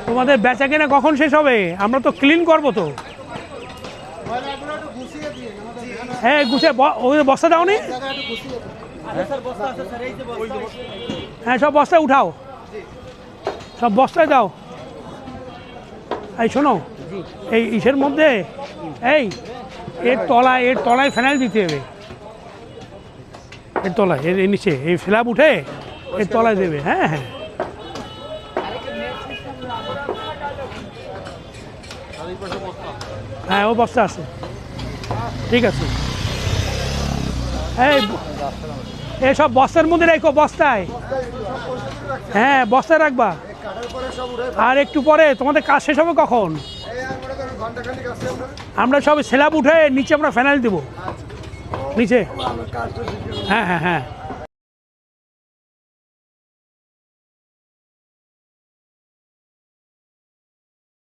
তোমাদের বেচা কেনা কখন শেষ হবে? আমরা তো ক্লিন করবো তো। হ্যাঁ গুছিয়ে ওই বস্তা দাও নি? হ্যাঁ সব বস্তায় উঠাও, সব বস্তায় দাও। এই শোনো, এই ইসের মধ্যে এর তলায় ফেনাইল দিতে হবে। এর তলায়, এর নিচে এই স্ল্যাব উঠে এর তলায় দেবে। হ্যাঁ হ্যাঁ হ্যাঁ ও বস্তা আছে, ঠিক আছে। এই সব বস্তার মধ্যে রাখো, বস্তায়। হ্যাঁ বস্তায় রাখবা। আর একটু পরে তোমাদের কাজ শেষ হবে কখন? আমরা সব স্ল্যাব উঠে নিচে আমরা ফ্যানাইল দেবো নিচে। হ্যাঁ হ্যাঁ হ্যাঁ